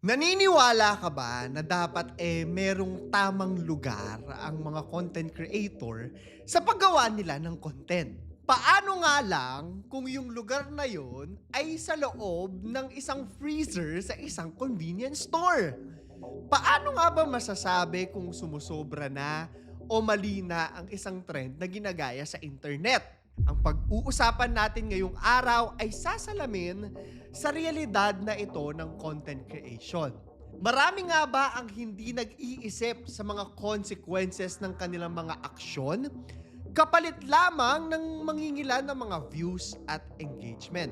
Naniniwala ka ba na dapat merong tamang lugar ang mga content creator sa paggawa nila ng content? Paano nga lang kung yung lugar na yon ay sa loob ng isang freezer sa isang convenience store? Paano nga ba masasabi kung sumusobra na o mali na ang isang trend na ginagaya sa internet? Ang pag-uusapan natin ngayong araw ay sasalamin sa realidad na ito ng content creation. Marami nga ba ang hindi nag-iisip sa mga consequences ng kanilang mga aksyon kapalit lamang ng mangingilan ng mga views at engagement?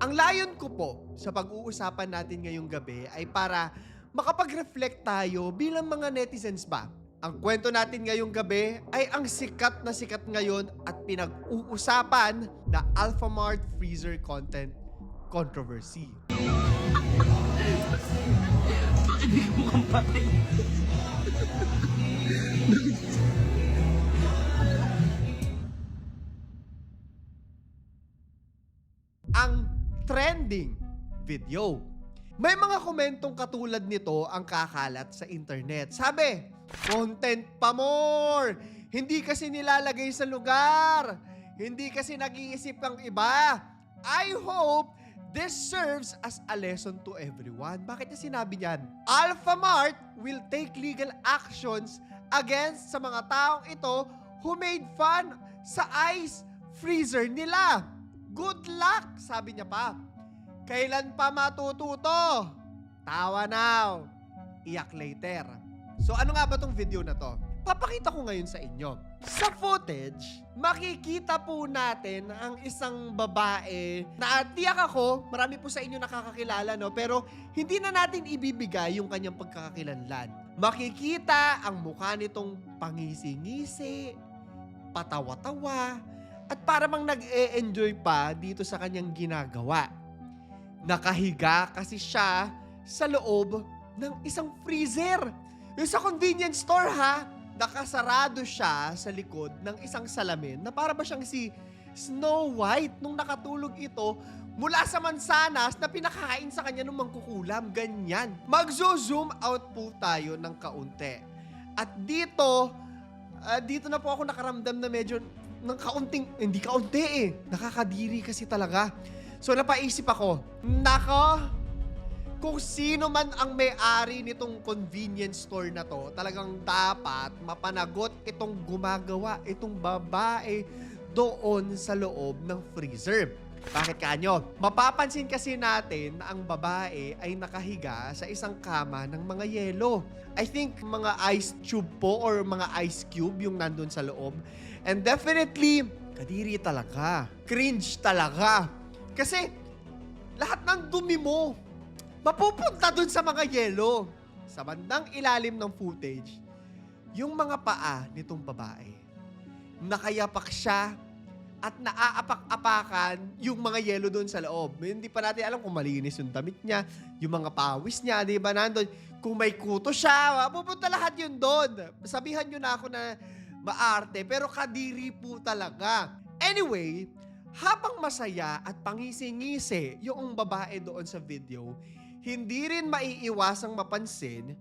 Ang layon ko po sa pag-uusapan natin ngayong gabi ay para makapag-reflect tayo bilang mga netizens ba. Ang kwento natin ngayong gabi ay ang sikat na sikat ngayon at pinag-uusapan na Alphamart Freezer Content Controversy. Ang trending video. May mga komentong katulad nito ang kakalat sa internet. Sabi, content pa more! Hindi kasi nilalagay sa lugar! Hindi kasi nag-iisip ang iba! I hope this serves as a lesson to everyone. Bakit niya sinabi niyan? Alphamart will take legal actions against sa mga taong ito who made fun sa ice freezer nila. Good luck, sabi niya pa. Kailan pa matututo? Tawa now. Iyak later. So ano nga ba tong video na to? Papakita ko ngayon sa inyo. Sa footage, makikita po natin ang isang babae na tiyak ako, marami po sa inyo nakakakilala, no? Pero hindi na natin ibibigay yung kanyang pagkakakilanlan. Makikita ang mukha nitong pangisi-ngisi, patawa-tawa, at parang nag-e-enjoy pa dito sa kanyang ginagawa. Nakahiga kasi siya sa loob ng isang freezer. Yung sa convenience store ha, nakasarado siya sa likod ng isang salamin na para ba siyang si Snow White nung nakatulog ito mula sa mansanas na pinakain sa kanya ng mangkukulam. Ganyan. Magzo-zoom out po tayo ng kaunti. At dito na po ako nakaramdam na medyo ng kaunting, hindi kaunti nakakadiri kasi talaga. So napaisip ako, nako, kung sino man ang may-ari nitong convenience store na to, talagang dapat mapanagot itong gumagawa, itong babae doon sa loob ng freezer. Bakit kanyo? Mapapansin kasi natin na ang babae ay nakahiga sa isang kama ng mga yelo. I think mga ice tube po or mga ice cube yung nandun sa loob. And definitely, kadiri talaga. Cringe talaga. Kasi lahat ng dumi mo mapupunta dun sa mga yelo. Sa bandang ilalim ng footage, yung mga paa nitong babae, nakayapak siya at naaapak-apakan yung mga yelo doon sa loob. Hindi pa natin alam kung malinis yung damit niya, yung mga pawis niya, di ba nandun? Kung may kuto siya, pupunta lahat yun doon. Sabihan nyo na ako na maarte, pero kadiri po talaga. Anyway, habang masaya at pangisi-ngisi yung babae doon sa video, hindi rin maiiwasang mapansin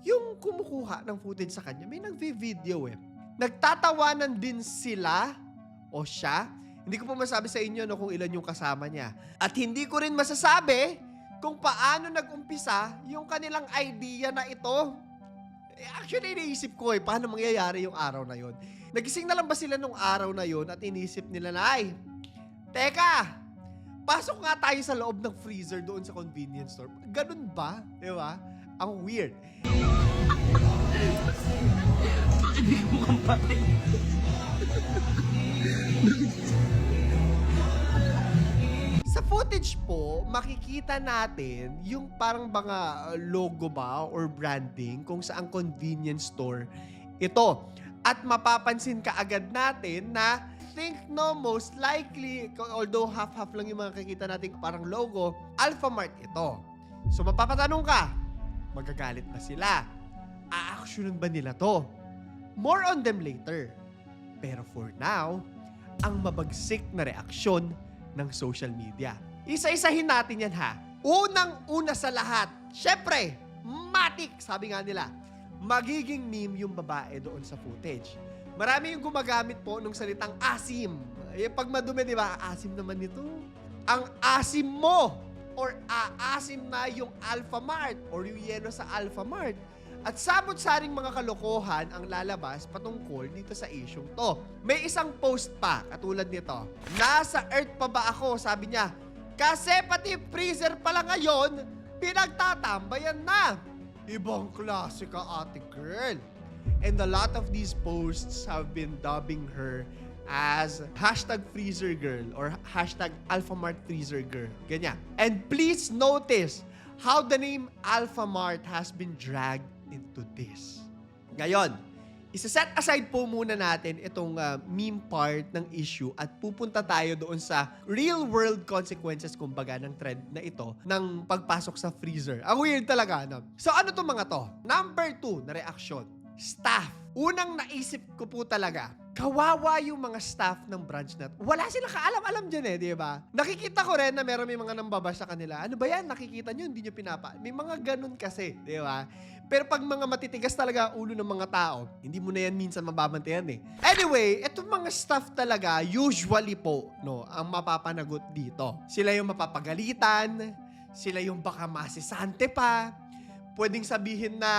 yung kumukuha ng footage sa kanya. May nagvi-video Nagtatawanan din sila o siya. Hindi ko po masabi sa inyo kung ilan yung kasama niya. At hindi ko rin masasabi kung paano nag-umpisa yung kanilang idea na ito. Actually, iniisip ko paano mangyayari yung araw na yon. Nagising na lang ba sila nung araw na yon at inisip nila na, teka, pasok nga tayo sa loob ng freezer doon sa convenience store. Ganun ba? Diba? Ang weird. Hindi ko mukhang patay. Sa footage po, makikita natin yung parang mga logo ba or branding kung saang convenience store ito. At mapapansin ka agad natin na most likely, although half-half lang yung makikita natin parang logo, Alphamart ito. So mapapatanong ka, magagalit ba sila? A-actionan ba nila to? More on them later. Pero for now, ang mabagsik na reaksyon ng social media. Isa-isahin natin yan ha. Unang-una sa lahat, syempre, matik, sabi nga nila, magiging meme yung babae doon sa footage. Marami yung gumagamit po nung salitang asim. Eh, pag madumi, di ba? Asim naman ito. Ang asim mo or aasim na yung Alphamart or yung yelo sa Alphamart. At samot-saring mga kalokohan ang lalabas patungkol dito sa isyong to. May isang post pa, katulad nito. Nasa Earth pa ba ako? Sabi niya, kasi pati freezer pala ngayon, pinagtatambayan na. Ibang klase ka, ate girl. And a lot of these posts have been dubbing her as hashtag freezer girl or hashtag Alphamart freezer girl. Ganyan. And please notice how the name Alphamart has been dragged into this. Ngayon, isa-set aside po muna natin itong meme part ng issue at pupunta tayo doon sa real-world consequences, kumbaga, ng trend na ito ng pagpasok sa freezer. Ang weird talaga, no? So, ano to mga to? Number 2 na reaksyon, staff. Unang naisip ko po talaga, kawawa yung mga staff ng branch na wala silang kaalam-alam dyan di ba? Nakikita ko rin na meron may mga nambabash sa kanila. Ano ba yan? Nakikita nyo, hindi nyo pinapa. May mga ganun kasi, di ba? Pero pag mga matitigas talaga ulo ng mga tao, hindi mo na yan minsan mababantayan Anyway, itong mga staff talaga, usually po, no, ang mapapanagot dito. Sila yung mapapagalitan, sila yung baka masisante pa, pwedeng sabihin na,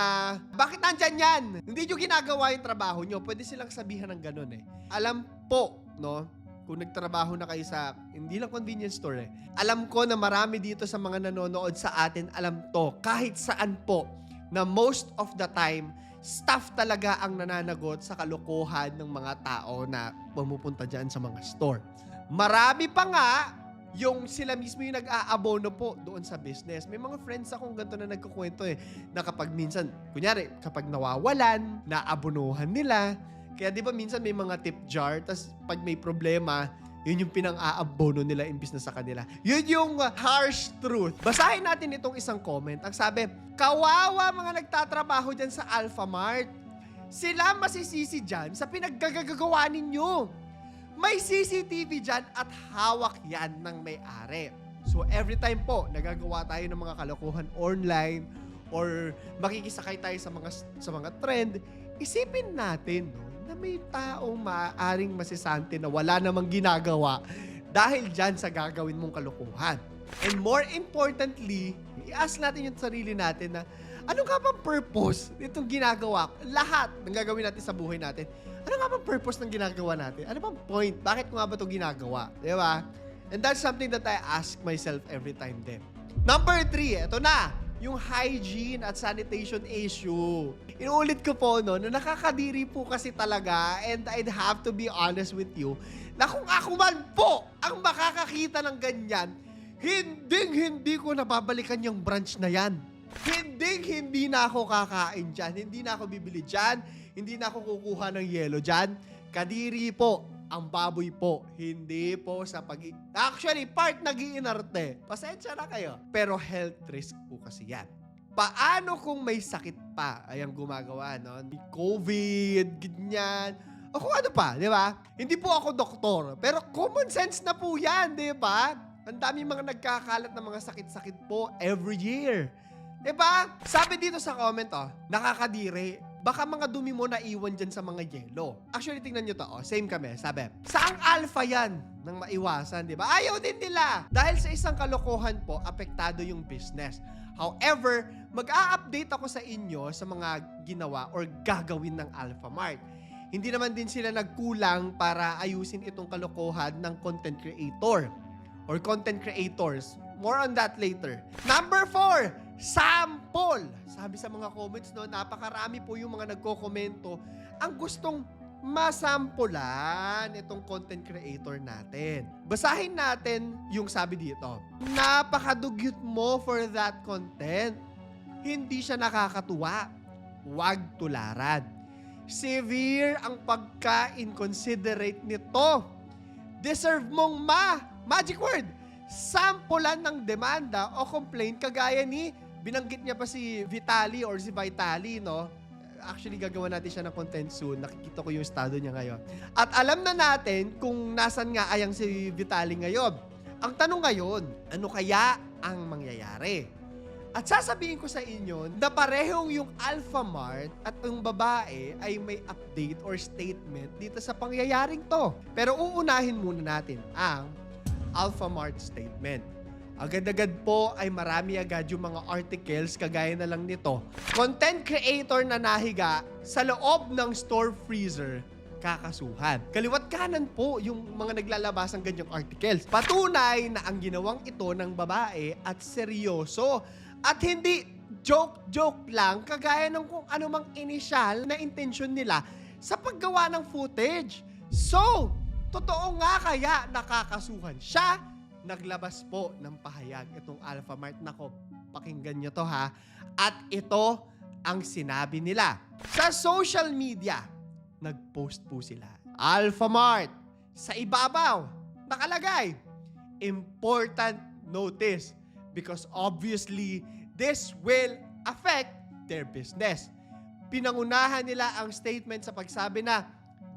bakit nandyan yan? Hindi nyo ginagawa yung trabaho nyo. Pwede silang sabihan ng ganun Alam po, no, kung nagtrabaho na kayo sa, hindi lang convenience store alam ko na marami dito sa mga nanonood sa atin, alam to, kahit saan po, na most of the time, staff talaga ang nananagot sa kalokohan ng mga tao na pumupunta dyan sa mga store. Marami pa nga, yung sila mismo yung nag-aabono po doon sa business. May mga friends akong ganito na nagkukwento na kapag minsan, kunyari, kapag nawawalan, naabonohan nila. Kaya di ba minsan may mga tip jar, tas pag may problema, yun yung pinang-aabono nila imbis na sa kanila. Yun yung harsh truth. Basahin natin itong isang comment. Ang sabi, kawawa mga nagtatrabaho dyan sa Alphamart. Sila masisisi dyan sa pinaggagagawa ninyo. May CCTV dyan at hawak yan ng may-ari. So every time po, nagagawa tayo ng mga kalokohan online or makikisakay tayo sa mga trend, isipin natin na may taong maaaring masisante na wala namang ginagawa dahil dyan sa gagawin mong kalokohan. And more importantly, i-ask natin yung sarili natin na ano nga bang purpose nitong ginagawa? Lahat ng gagawin natin sa buhay natin, ano nga bang purpose ng ginagawa natin? Ano bang point? Bakit ko nga ba ito ginagawa? Di ba? And that's something that I ask myself every time din. Number 3, ito na, yung hygiene at sanitation issue. Inuulit ko po, no, na nakakadiri po kasi talaga, and I'd have to be honest with you, na kung ako man po ang makakakita ng ganyan, hindi ko nababalikan yung branch na yan. Hindi na ako kakain dyan, hindi na ako bibili dyan, hindi na ako kukuha ng yelo dyan. Kadiri po, ang baboy po, hindi po sa Actually, part nag-iinarte. Pasensya na kayo. Pero health risk po kasi yan. Paano kung may sakit pa ay ang gumagawa, no? COVID, ganyan. O kung ano pa, di ba? Hindi po ako doktor, pero common sense na po yan, di ba? Ang dami mga nagkakalat ng mga sakit-sakit po every year. Di ba? Sabi dito sa comment, nakakadiri. Baka mga dumi mo na iwan dyan sa mga yelo. Actually, tingnan nyo to. Same kami. Sabi, saang alpha yan nang maiwasan, di ba? Ayaw din nila. Dahil sa isang kalokohan po, apektado yung business. However, mag-a-update ako sa inyo sa mga ginawa or gagawin ng Alphamart. Hindi naman din sila nagkulang para ayusin itong kalokohan ng content creator or content creators. More on that later. Number 4, sample. Sabi sa mga comments, no, napakarami po yung mga nagko-komento ang gustong masampulan itong content creator natin. Basahin natin yung sabi dito. Napakadugyot mo for that content. Hindi siya nakakatuwa. Huwag tularan. Severe ang pagka-inconsiderate nito. Deserve mong magic word, sampulan ng demanda o complaint kagaya ni, binanggit niya pa si Vitali or si Vitali, no? Actually, gagawa natin siya ng content soon. Nakikita ko yung estado niya ngayon. At alam na natin kung nasan nga ayang si Vitali ngayon. Ang tanong ngayon, ano kaya ang mangyayari. At sasabihin ko sa inyo na parehong yung Alphamart at yung babae ay may update or statement dito sa pangyayaring to. Pero uunahin muna natin ang Alphamart statement. Agad-agad po ay marami agad yung mga articles kagaya na lang nito. Content creator na nahiga sa loob ng store freezer, kakasuhan. Kaliwat kanan po yung mga naglalabas ng ganyang articles. Patunay na ang ginawang ito ng babae at seryoso at hindi joke-joke lang kagaya ng kung anumang inisyal na intensyon nila sa paggawa ng footage. So, totoo nga kaya nakakasuhan siya. Naglabas po ng pahayag itong Alphamart. Nako, pakinggan nyo to ha. At ito ang sinabi nila. Sa social media, nag-post po sila. Alphamart, sa ibabaw, nakalagay, important notice because obviously, this will affect their business. Pinangunahan nila ang statement sa pagsabi na,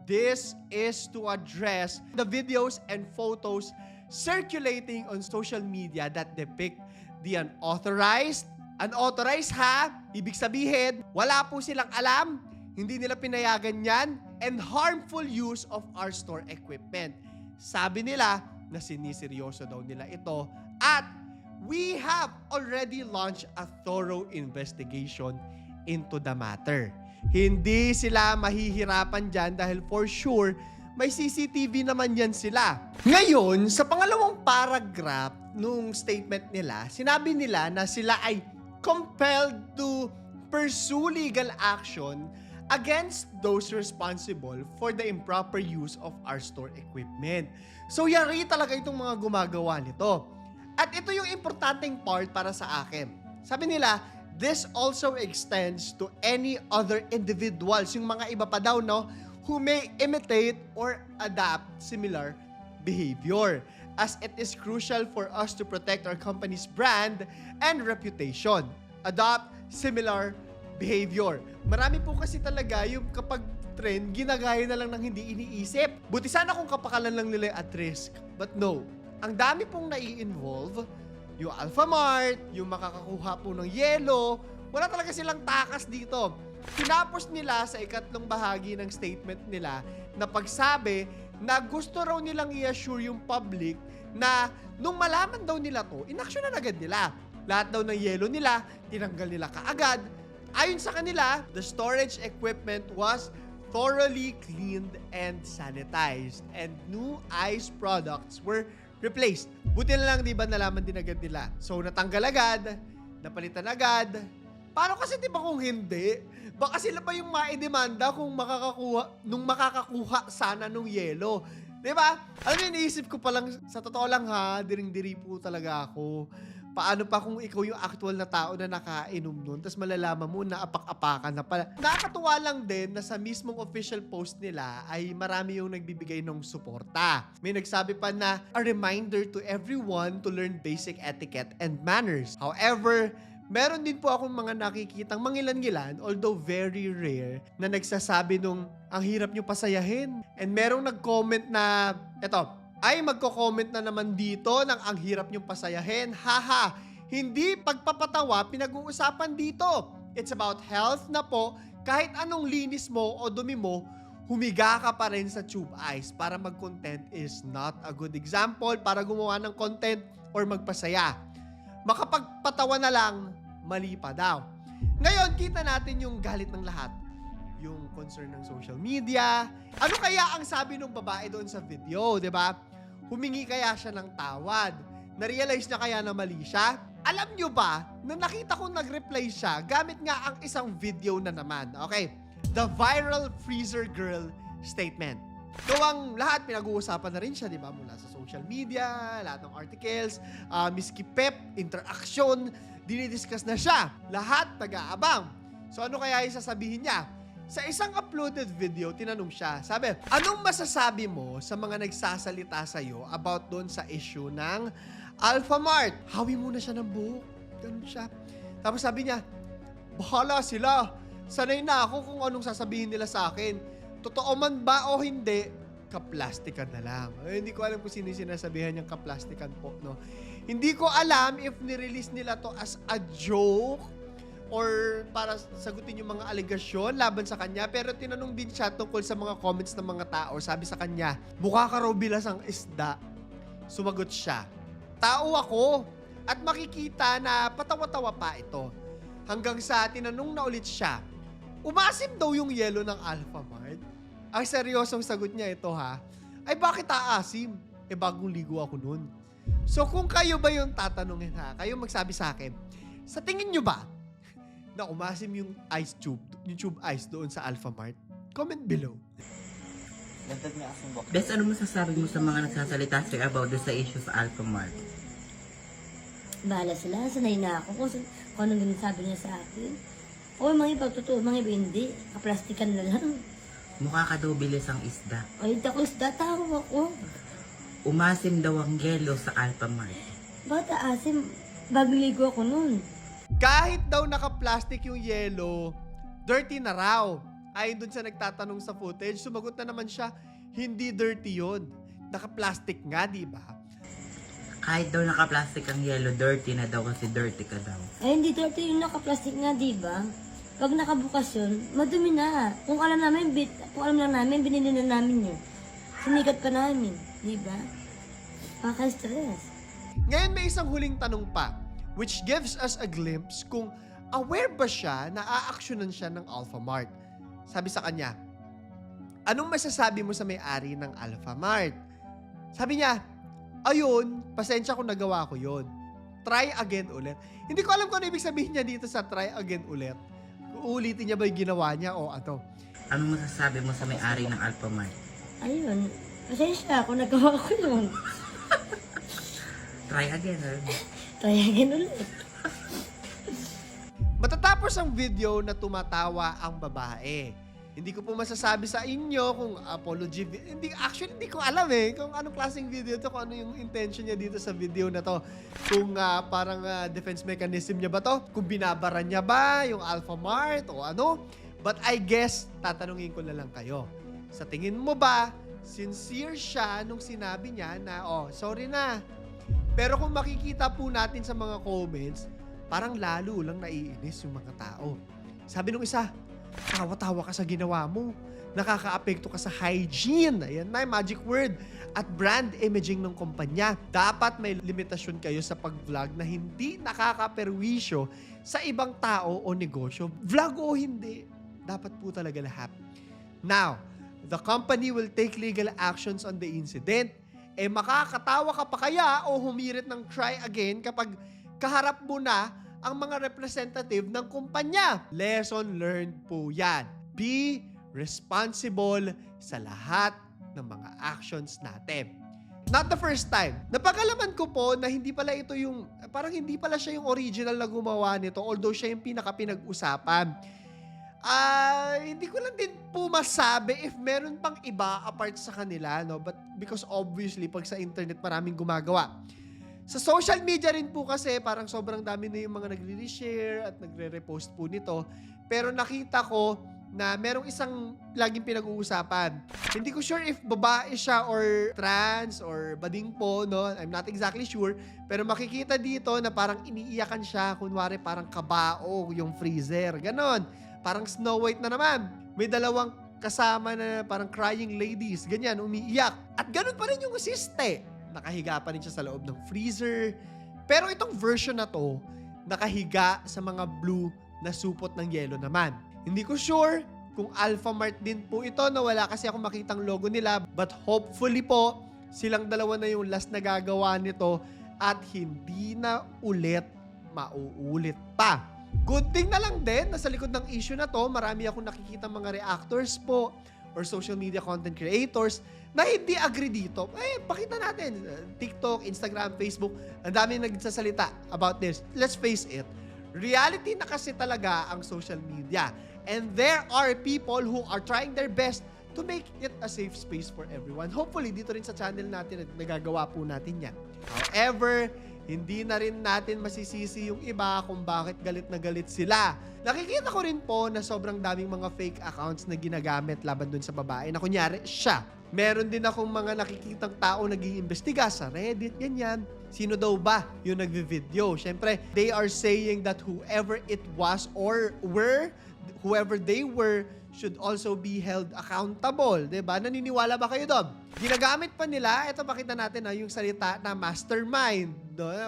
this is to address the videos and photos circulating on social media that depict the unauthorized ha, ibig sabihin, wala po silang alam, hindi nila pinayagan yan, and harmful use of our store equipment. Sabi nila na siniseryoso daw nila ito at we have already launched a thorough investigation into the matter. Hindi sila mahihirapan dyan dahil for sure, may CCTV naman yan sila. Ngayon, sa pangalawang paragraph nung statement nila, sinabi nila na sila ay compelled to pursue legal action against those responsible for the improper use of our store equipment. So, yari talaga itong mga gumagawa nito. At ito yung importanteng part para sa akin. Sabi nila, this also extends to any other individuals, yung mga iba pa daw, no, who may imitate or adapt similar behavior, as it is crucial for us to protect our company's brand and reputation. Adopt similar behavior. Marami po kasi talaga yung kapag trend, ginagaya na lang ng hindi iniisip. Buti sana kung kapakalan lang nila at risk. But no, ang dami pong nai-involve, yung Alphamart, yung makakakuha po ng yelo, wala talaga silang takas dito. Tinapos nila sa ikatlong bahagi ng statement nila na pagsabi na gusto raw nilang i-assure yung public na nung malaman daw nila to, inaksyon na agad nila. Lahat daw ng yelo nila, tinanggal nila kaagad. Ayon sa kanila, the storage equipment was thoroughly cleaned and sanitized and new ice products were replaced. Buti na lang, di ba, nalaman din agad nila. So, natanggal agad, napalitan agad. Paano kasi, di ba, kung hindi? Baka sila pa yung maidemanda kung makakakuha sana nung yelo. Di ba? Alam mo, iniisip ko pa lang, sa totoo lang ha, diring-diri po talaga ako. Paano pa kung ikaw yung actual na tao na nakainom nun, tapos malalaman mo na apak-apakan na pala. Nakakatuwa lang din na sa mismong official post nila ay marami yung nagbibigay ng suporta. May nagsabi pa na, a reminder to everyone to learn basic etiquette and manners. However, meron din po akong mga nakikitang mangilan-ngilan, although very rare, na nagsasabi nung, ang hirap nyo pasayahin. And merong nag-comment na, eto, ay magko-comment na naman dito ng ang hirap niyong pasayahin. Haha, hindi pagpapatawa pinag-uusapan dito. It's about health na po. Kahit anong linis mo o dumi mo, humiga ka pa rin sa tube ice para mag-content is not a good example para gumawa ng content or magpasaya. Makapagpatawa na lang, mali pa daw. Ngayon, kita natin yung galit ng lahat. Yung concern ng social media. Ano kaya ang sabi ng babae doon sa video, di ba? Humingi kaya siya ng tawad? Na-realize na kaya na mali siya? Alam nyo ba na nakita kong nag-reply siya gamit nga ang isang video na naman? Okay, the viral freezer girl statement. Gawang lahat, pinag-uusapan na rin siya, di ba? Mula sa social media, lahat ng articles, miski pep, interaction, dinidiscuss na siya. Lahat nag-aabang. So ano kaya yung sasabihin niya? Sa isang uploaded video, tinanong siya, sabi, anong masasabi mo sa mga nagsasalita sa'yo about doon sa issue ng Alphamart? Hawi muna siya ng buhok. Ganun siya. Tapos sabi niya, bahala sila. Sanay na ako kung anong sasabihin nila sa akin. Totoo man ba o hindi, kaplastikan na lang. Ay, hindi ko alam kung sino sinasabihan niyang kaplastikan po, no? Hindi ko alam if nirelease nila to as a joke or para sagutin yung mga alegasyon laban sa kanya. Pero tinanong din siya tungkol sa mga comments ng mga tao. Sabi sa kanya, mukha ka raw bilas ang isda. Sumagot siya, tao ako. At makikita na patawa-tawa pa ito. Hanggang sa tinanong na ulit siya, umasim daw yung yelo ng Alphamart? Ang seryosong sagot niya ito ha, ay bakit aasim? Bagong ligo ako nun. So kung kayo ba yung tatanungin ha, kayo magsabi sa akin, sa tingin nyo ba na umasim yung ice tube, yung tube ice doon sa Alphamart? Comment below. Bes, ano masasabi mo sa mga nagsasalita sa'yo about sa issue sa Alphamart? Bahala sila, sanay na ako kung anong ginasabi niya sa akin. O mga iba, totoo, mga iba hindi. Kaplastikan na lang. Mukha ka daw bilis ang isda. Ay, ako isda, tao ako. Umasim daw ang yelo sa Alphamart. Bakit asim? Bagong ligo ako nun. Kahit daw naka-plastic yung yelo, dirty na raw. Ayon dun sa nagtatanong sa footage, sumagot na naman siya, hindi dirty yun. Naka-plastic nga, di ba? Kahit daw naka-plastic ang yelo, dirty na daw kasi dirty ka daw. Ay, hindi dirty yung naka-plastic nga, di ba? Pag nakabukas yun, madumi na. Kung alam lang namin, binili na namin yun. Sinikat pa namin, di ba? Maka-stress. Ngayon may isang huling tanong pa, which gives us a glimpse kung aware ba siya na aaksyonan siya ng Alphamart. Sabi sa kanya, anong masasabi mo sa may-ari ng Alphamart? Sabi niya, ayun, pasensya kung nagawa ko yun. Try again ulit. Hindi ko alam kung ano ibig sabihin niya dito sa try again ulit. Uulitin niya ba yung ginawa niya o ano? Anong masasabi mo sa may-ari ng Alphamart? Ayun, pasensya kung nagawa ko yun. Try again, Try again ulit. Matatapos ang video na tumatawa ang babae. Hindi ko po masasabi sa inyo kung apology actually hindi ko alam kung anong klaseng video to, kung ano yung intention niya dito sa video na to. Kung parang defense mechanism niya ba to? Kung binabaran niya ba yung Alphamart o ano? But I guess tatanungin ko na lang kayo. Sa tingin mo ba sincere siya nung sinabi niya na sorry na? Pero kung makikita po natin sa mga comments, parang lalo lang naiinis yung mga tao. Sabi nung isa, tawa-tawa ka sa ginawa mo. Nakaka-apekto ka sa hygiene. Ayan na yung magic word. At brand imaging ng kumpanya. Dapat may limitasyon kayo sa pag-vlog na hindi nakaka-perwisyo sa ibang tao o negosyo. Vlog o hindi, dapat po talaga lahat. Now, the company will take legal actions on the incident. Makakatawa ka pa kaya o humirit ng try again kapag kaharap mo na ang mga representative ng kumpanya. Lesson learned po yan. Be responsible sa lahat ng mga actions natin. Not the first time. Napagalaman ko po na hindi pala ito yung, parang hindi pala siya yung original na gumawa nito, although siya yung pinaka-pinag-usapan. Hindi ko lang din po masabi if meron pang iba apart sa kanila, no? But because obviously, pag sa internet, maraming gumagawa. Sa social media rin po kasi, parang sobrang dami na yung mga nagre-share at nagre-repost po nito. Pero nakita ko na merong isang laging pinag-uusapan. Hindi ko sure if babae siya or trans or bading po, no? I'm not exactly sure. Pero makikita dito na parang iniiyakan siya. Kunwari parang kabao yung freezer. Ganon. Parang Snow White na naman. May dalawang kasama na parang crying ladies. Ganyan, umiiyak. At ganon pa rin yung asiste. Nakahiga pa rin siya sa loob ng freezer. Pero itong version na to, nakahiga sa mga blue na supot ng yelo naman. Hindi ko sure kung Alphamart din po ito, na wala kasi akong makitang logo nila. But hopefully po, silang dalawa na yung last na gagawa nito at hindi na ulit mauulit pa. Good thing na lang din na sa likod ng issue na to, marami akong nakikita mga reactors po or social media content creators na hindi agree dito. Pakita natin. TikTok, Instagram, Facebook, ang dami nagsasalita about this. Let's face it, reality na kasi talaga ang social media. And there are people who are trying their best to make it a safe space for everyone. Hopefully, dito rin sa channel natin, nagagawa po natin yan. However, hindi na rin natin masisisi yung iba kung bakit galit na galit sila. Nakikita ko rin po na sobrang daming mga fake accounts na ginagamit laban dun sa babae na kunyari siya. Meron din akong mga nakikitang tao nag-iimbestiga sa Reddit, ganyan. Sino daw ba yung nagvi-video? Siyempre, they are saying that whoever it was or whoever they were should also be held accountable. Diba? Naniniwala ba kayo doon? Ginagamit pa nila, ito pakita natin yung salita na mastermind.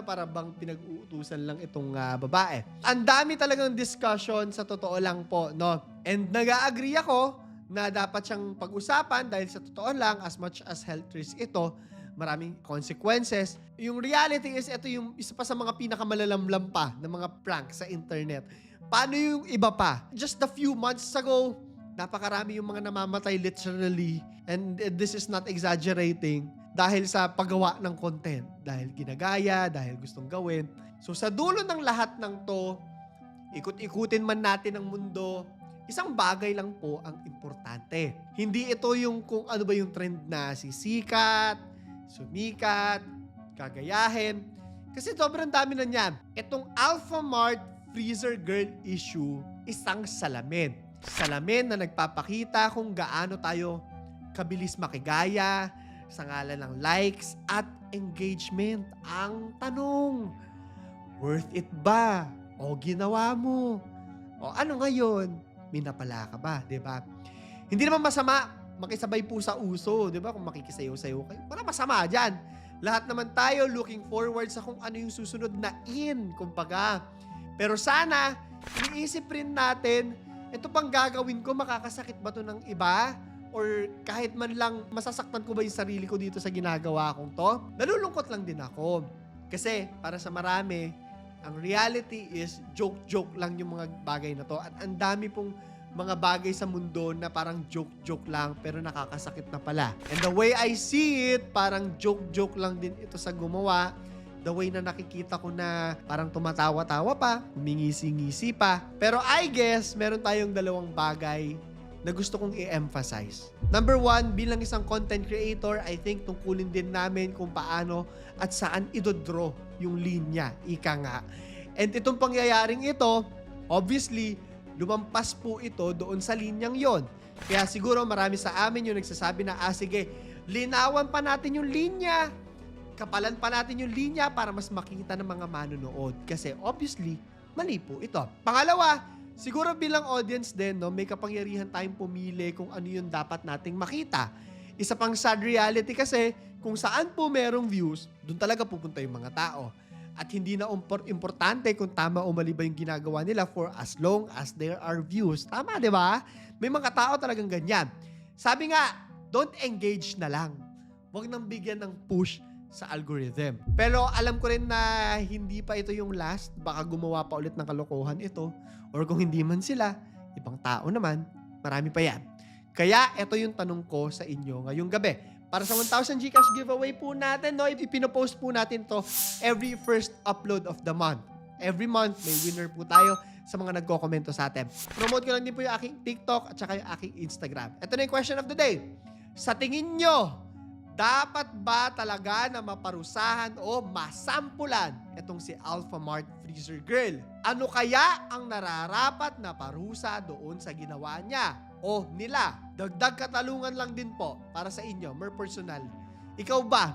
Para bang pinag-uutusan lang itong babae. Ang dami talagang discussion sa totoo lang po. No? And nag-agree ako na dapat siyang pag-usapan dahil sa totoo lang, as much as health risk ito, maraming consequences. Yung reality is, ito yung isa pa sa mga pinakamalalamlam pa ng mga prank sa internet. Paano yung iba pa? Just a few months ago, napakarami yung mga namamatay literally, and this is not exaggerating, dahil sa paggawa ng content. Dahil ginagaya, dahil gustong gawin. So sa dulo ng lahat ng to, ikut-ikutin man natin ang mundo, isang bagay lang po ang importante. Hindi ito yung kung ano ba yung trend na sisikat, sumikat, gagayahin. Kasi sobrang dami na niyan. Itong Alphamart Freezer Girl issue, isang salamin. Salamin na nagpapakita kung gaano tayo kabilis makigaya sa ngalan ng likes at engagement. Ang tanong, worth it ba? O ginawa mo? O ano ngayon? Minapala ka ba? Diba? Hindi naman masama makisabay po sa uso. Diba? Kung makikisayo-sayo kayo, wala masama dyan. Lahat naman tayo looking forward sa kung ano yung susunod na kumbaga. Pero sana, iniisip rin natin, ito pang gagawin ko, makakasakit ba to ng iba? Or kahit man lang, masasaktan ko ba yung sarili ko dito sa ginagawa kong to? Nalulungkot lang din ako. Kasi, para sa marami, ang reality is, joke-joke lang yung mga bagay na to. At ang dami pong mga bagay sa mundo na parang joke-joke lang, pero nakakasakit na pala. And the way I see it, parang joke-joke lang din ito sa gumawa. The way na nakikita ko na parang tumatawa-tawa pa, humingisi-ngisi pa. Pero I guess, meron tayong dalawang bagay na gusto kong i-emphasize. Number one, bilang isang content creator, I think tungkulin din namin kung paano at saan idodraw yung linya, ika nga. And itong pangyayaring ito, obviously, lumampas po ito doon sa linyang yon. Kaya siguro marami sa amin yung nagsasabi na, sige, linawan pa natin yung linya. Kapalan pa natin yung linya para mas makita ng mga manonood. Kasi obviously, mali po ito. Pangalawa, siguro bilang audience din, no, may kapangyarihan tayong pumili kung ano yung dapat nating makita. Isa pang sad reality kasi, kung saan po merong views, doon talaga pupunta yung mga tao. At hindi na importante kung tama o mali ba yung ginagawa nila for as long as there are views. Tama, di ba? May mga tao talagang ganyan. Sabi nga, don't engage na lang. Huwag nang bigyan ng push sa algorithm. Pero alam ko rin na hindi pa ito yung last. Baka gumawa pa ulit ng kalokohan ito. Or kung hindi man sila, ibang tao naman, marami pa yan. Kaya ito yung tanong ko sa inyo ngayong gabi. Para sa 1,000 Gcash giveaway po natin, no, ipinopost po natin to every first upload of the month. Every month, may winner po tayo sa mga nagko-komento sa atin. Promote ko lang din po yung aking TikTok at saka yung aking Instagram. Ito na yung question of the day. Sa tingin nyo, dapat ba talaga na maparusahan o masampulan itong si Alphamart Freezer Girl? Ano kaya ang nararapat na parusa doon sa ginawa niya o nila? Dagdag katalungan lang din po para sa inyo, more personal. Ikaw ba,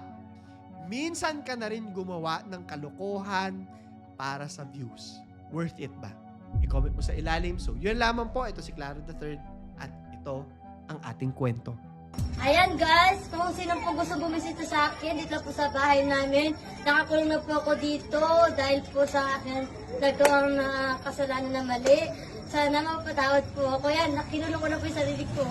minsan ka na rin gumawa ng kalokohan para sa views? Worth it ba? I-comment mo sa ilalim. So, yun lamang po. Ito si Claro III at ito ang ating kwento. Ayan guys, kung sino po gusto bumisita sa akin, dito po sa bahay namin. Nakakulong na po ako dito dahil po sa akin nagawang kasalanan na mali. Sana mapatawad po ako. Yan, kinulong ko na po yung sarili ko.